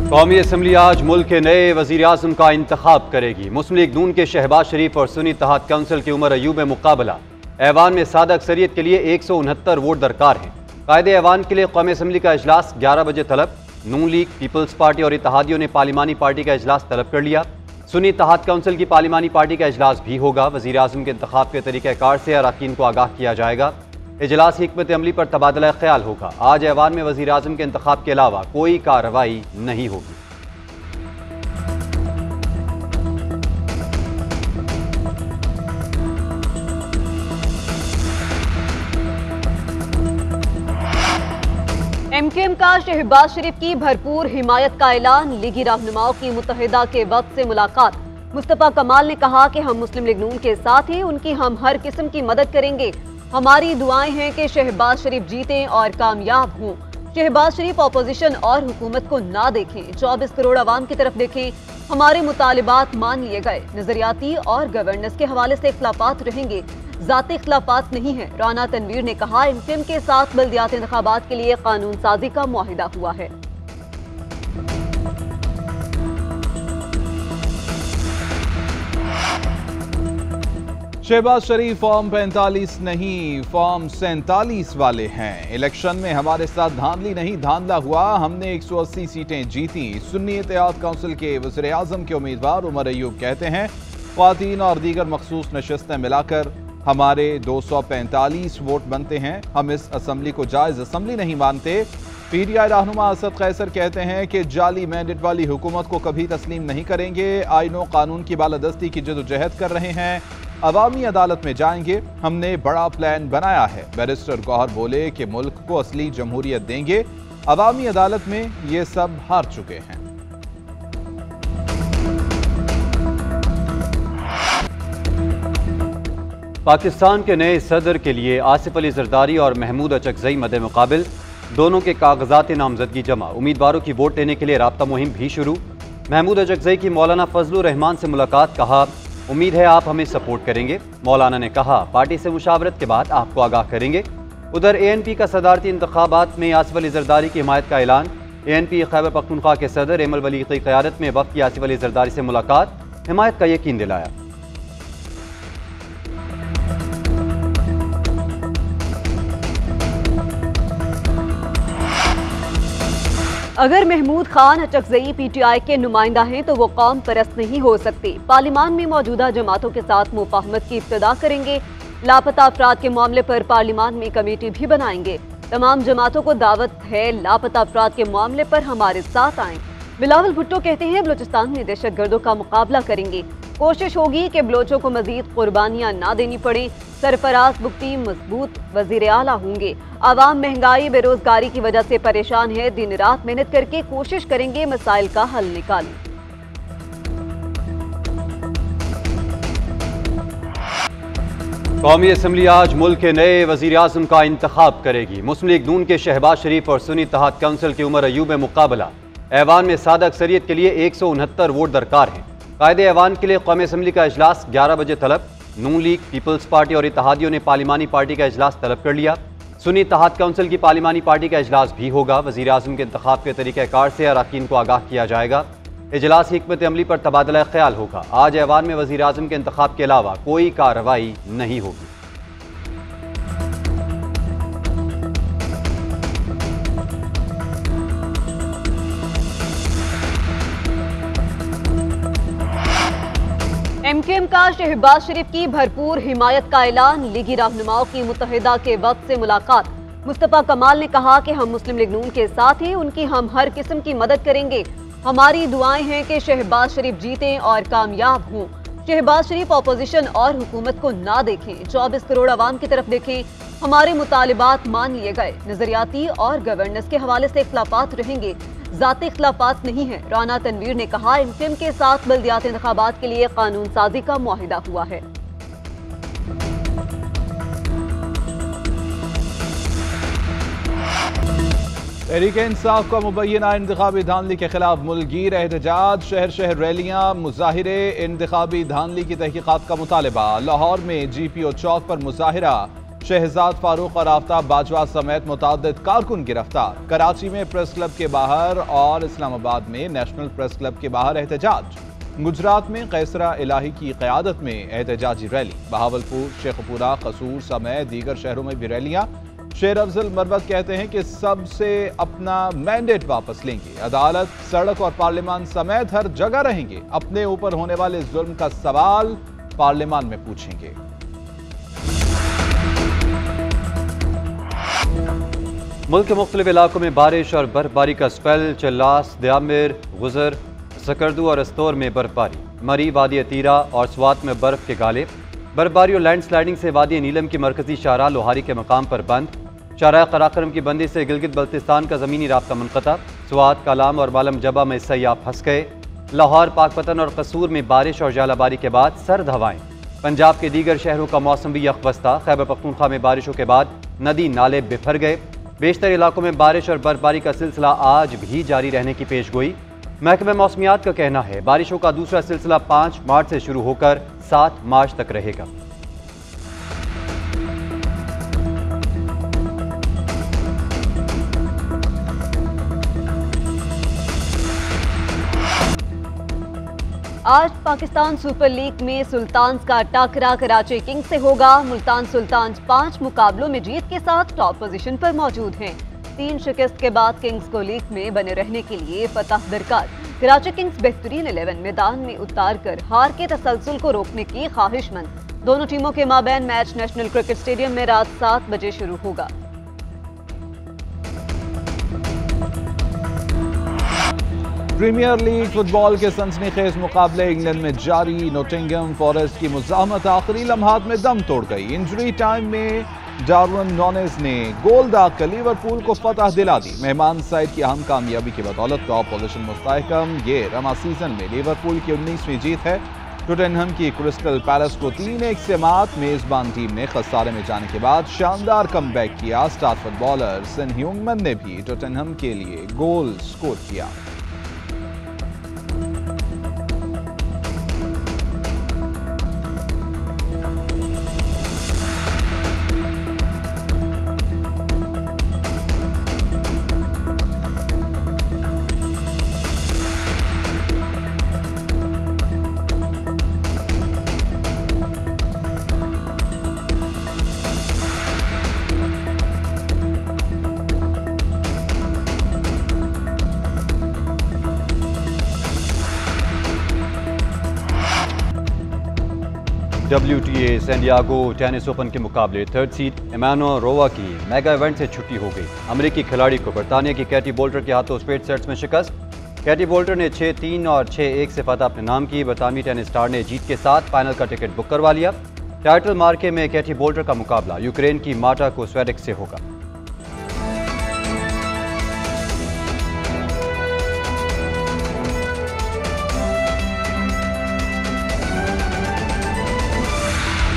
कौमी असम्बली आज मुल्क के नए वज़ीर आज़म का इंतखाब करेगी। मुस्लिम लीग नून के शहबाज शरीफ और सुन्नी इत्तेहाद काउंसिल के उमर अयूब में मुकाबला। ऐवान में सादा अक्सरियत के लिए 169 वोट दरकार हैं। कायदे ऐवान के लिए कौमी असम्बली का इजलास 11 बजे तलब। नून लीग, पीपल्स पार्टी और इत्तेहादियों ने पार्लिमानी पार्टी का इजलास तलब कर लिया। सुन्नी इत्तेहाद काउंसिल की पार्लिमानी पार्टी का इजलास भी होगा। वज़ीर आज़म के इंतखाब के तरीक़ाकार से अरकान को आगाह किया जाएगा। इजलास हिकमत अमली पर तबादला ख्याल होगा। आज ऐवान में वज़ीर आज़म के इंतखाब के अलावा कोई कार्रवाई नहीं होगी। MKM का शहबाज शरीफ की भरपूर हिमायत का ऐलान। लीगी रहनुमाओं की मुत्तहिदा के वक्त से मुलाकात। मुस्तफा कमाल ने कहा कि हम मुस्लिम लीग नून के साथ हैं, उनकी हम हर किस्म की मदद करेंगे। हमारी दुआएं हैं कि शहबाज शरीफ जीतें और कामयाब हों। शहबाज शरीफ अपोजिशन और हुकूमत को ना देखें, 24 करोड़ आवाम की तरफ देखें। हमारे मुतालिबात मान लिए गए। नजरियाती और गवर्नेंस के हवाले से इख्तिलाफात रहेंगे, ज़ाती इख्तिलाफात नहीं है। राना तनवीर ने कहा MKM के साथ बल्दियाती इंतखाबात के लिए कानून साजी का मुआहिदा हुआ है। शहबाज शरीफ फॉर्म 45 नहीं, फॉर्म 47 वाले हैं। इलेक्शन में हमारे साथ धांधली नहीं, धांधला हुआ। हमने 180 सीटें जीती। सुन्नी इत्तेहाद काउंसिल के वज़ीर आज़म के उम्मीदवार उमर अयूब कहते हैं, ख्वातीन और दीगर मखसूस नशस्तें मिलाकर हमारे 245 वोट बनते हैं। हम इस असम्बली को जायज़ असम्बली नहीं मानते। PTI रहनुमा असद कैसर कहते हैं कि जाली मैंडेट वाली हुकूमत को कभी तस्लीम नहीं करेंगे। आईनो कानून की बालादस्ती की जदोजहद कर रहे हैं। अवामी अदालत में जाएंगे, हमने बड़ा प्लान बनाया है। बैरिस्टर गौहर बोले कि मुल्क को असली जमहूरियत देंगे। अवामी अदालत में ये सब हार चुके हैं। पाकिस्तान के नए सदर के लिए आसिफ अली जरदारी और महमूद अचकजई मद्दे मुकाबिल। दोनों के कागजात नामजदगी जमा। उम्मीदवारों की वोट लेने के लिए राब्ता मुहिम भी शुरू। महमूद अचकजई की मौलाना फजलुर रहमान से मुलाकात। कहा, उम्मीद है आप हमें सपोर्ट करेंगे। मौलाना ने कहा, पार्टी से मुशावरत के बाद आपको आगाह करेंगे। उधर ANP का सदारती इंतखाबात में आसिफ अली जरदारी की हिमायत का ऐलान। ANP खैबर पख्तूनख्वा के सदर एमल वली की क़यादत में वफ़द की आसिफ अली जरदारी से मुलाकात। हिमायत का यकीन दिलाया। अगर महमूद खान अचकजई PTI के नुमाइंदा हैं तो वो कौम परस्त नहीं हो सकते। पार्लिमान में मौजूदा जमातों के साथ मुफाहमत की इब्तिदा करेंगे। लापता अफराद के मामले पर पार्लिमान में कमेटी भी बनाएंगे। तमाम जमातों को दावत है, लापता अफराद के मामले पर हमारे साथ आएं। बिलावल भुट्टो कहते हैं, बलोचिस्तान में दहशतगर्दों का मुकाबला करेंगे। कोशिश होगी कि बलोचों को मजीद कुर्बानियां ना देनी पड़े। सरफराज बुख्ती मजबूत वजीर आला होंगे। आवाम महंगाई बेरोजगारी की वजह से परेशान है। दिन रात मेहनत करके कोशिश करेंगे मसाइल का हल निकालें। कौमी असम्बली आज मुल्क के नए वज़ीर आज़म का इंतखाब करेगी। मुस्लिम लीग नून के शहबाज शरीफ और सुन्नी इत्तेहाद काउंसिल के उमर अयूब में मुकाबला। ऐवान में सादा अक्सरियत के लिए 169 वोट दरकार हैं। कायदे ऐवान के लिए कौमी असम्बली का इजलास 11 बजे तलब। नून लीग, पीपल्स पार्टी और इत्तेहादियों ने पार्लिमानी पार्टी का इजलास तलब कर लिया। सुन्नी इत्तेहाद काउंसिल की पार्लिमानी पार्टी का इजलास भी होगा। वज़ीर आज़म के इंतखाब के तरीक़ाकार से अरकान को आगाह किया जाएगा। इजलास हिकमत अमली पर तबादला ख्याल होगा। आज ऐवान में वज़ीर आज़म के इंतखाब के अलावा कोई कार्रवाई नहीं होगी। MKM का शहबाज शरीफ की भरपूर हिमायत का ऐलान। लीगी रहनुमाओं की मुत्तहिदा के वक्त से मुलाकात। मुस्तफा कमाल ने कहा कि हम मुस्लिम लीग नून के साथ हैं, उनकी हम हर किस्म की मदद करेंगे। हमारी दुआएं हैं कि शहबाज शरीफ जीतें और कामयाब हों। शहबाज शरीफ अपोजिशन और हुकूमत को ना देखें, 24 करोड़ आवाम की तरफ देखें। हमारे मुतालिबात मान लिए गए। नजरियाती और गवर्नेंस के हवाले से इख्तिलाफात रहेंगे, ज़ाती इख्तिलाफात नहीं है। राना तनवीर ने कहा, MKM के साथ बल्दियाती इंतखाबात के लिए कानून साजी का मुआहिदा हुआ है। तहरीक इंसाफ का मुबैना इंतखाबी धांधली के खिलाफ मुल्कगीर एहतजाज। शहर शहर रैलियां, मुजाहिरे। इंतखाबी धांधली की तहकीकात का मुतालबा। लाहौर में GPO चौक पर मुजाहिरा। शहजाद फारूक और आफ्ताब बाजवा समेत मुताद्दिद कारकुन गिरफ्तार। कराची में प्रेस क्लब के बाहर और इस्लामाबाद में नेशनल प्रेस क्लब के बाहर एहतजाज। गुजरात में कैसरा इलाही की क़यादत में एहतजाजी रैली। बहावलपुर, शेखपुरा, कसूर समेत दीगर शहरों में भी रैलियां। शेर अफजल मरवत कहते हैं कि सबसे अपना मैंडेट वापस लेंगे। अदालत, सड़क और पार्लियामान समेत हर जगह रहेंगे। अपने ऊपर होने वाले जुल्म का सवाल पार्लियामान में पूछेंगे। मुल्क के मुख्तलिफ इलाकों में बारिश और बर्फबारी का स्पेल। चल्लास, दयामिर, गुजर, सकरदू और अस्तौर में बर्फबारी। मरी, वादी अतीरा और स्वात में बर्फ के गाले। बर्फबारी और लैंडस्लाइडिंग से वादी नीलम की मरकजी शाहराह लोहारी के मकाम पर बंद। शाहराह कराकरम की बंदी से गिलगित बल्तिस्तान का ज़मीनी राब्ता मुनक़ता। स्वात, कालाम और बालम जबा में सयाह फंस गए। लाहौर, पाकपतन और कसूर में बारिश और जालाबारी के बाद सर्द हवाएं। पंजाब के दीगर शहरों का मौसम भी यकबस्ता। खैबर पख्तूनख्वा में बारिशों के बाद नदी नाले बिफर गए। बेशतर इलाकों में बारिश और बर्फबारी का सिलसिला आज भी जारी रहने की पेशगोई। महकमा मौसमियात का कहना है बारिशों का दूसरा सिलसिला 5 मार्च से शुरू होकर 7 मार्च तक रहेगा। आज पाकिस्तान सुपर लीग में सुल्तान्स का टकरा कराची किंग्स से होगा। मुल्तान सुल्तान्स 5 मुकाबलों में जीत के साथ टॉप पोजीशन पर मौजूद हैं। 3 शिकस्त के बाद किंग्स को लीग में बने रहने के लिए फतह दरकार। कराची किंग्स बेहतरीन 11 मैदान में उतार कर हार के तसलसल को रोकने की ख्वाहिशमंद। दोनों टीमों के माबैन मैच नेशनल क्रिकेट स्टेडियम में रात 7 बजे शुरू होगा। प्रीमियर लीग फुटबॉल के सनसनीखेज मुकाबले इंग्लैंड में जारी। नोटिंघम फॉरेस्ट की मुज़ाहमत आखिरी लम्हात में दम तोड़ गई। इंजरी टाइम में डार्विन नूनेज ने गोल दागकर लिवरपूल को फतह दिला दी। मेहमान साइड की अहम कामयाबी की बदौलत टॉप पोजीशन मुस्तहकम। ये रमा सीजन में लिवरपूल की 19वीं जीत है। टोटेनहम की क्रिस्टल पैलेस को 3-1 से मात। मेजबान टीम ने खसारे में जाने के बाद शानदार कमबैक किया। स्टार फुटबॉलर सन ह्यूंगमन ने भी टोटेनहम के लिए गोल स्कोर किया। WTA San Diego tennis open के मुकाबले 3rd सीड एमानोरोवा की मेगा इवेंट से छुट्टी हो गई। अमेरिकी खिलाड़ी को बरतानिया की कैटी बोल्टर के हाथों स्ट्रेट सेट्स में शिकस्त। कैटी बोल्टर ने 6-3 और 6-1 से फतह अपने नाम की। बरतानवी टेनिस स्टार ने जीत के साथ फाइनल का टिकट बुक करवा लिया। टाइटल मार्के में कैटी बोल्टर का मुकाबला यूक्रेन की मार्टा कोस्वेटिक से होगा।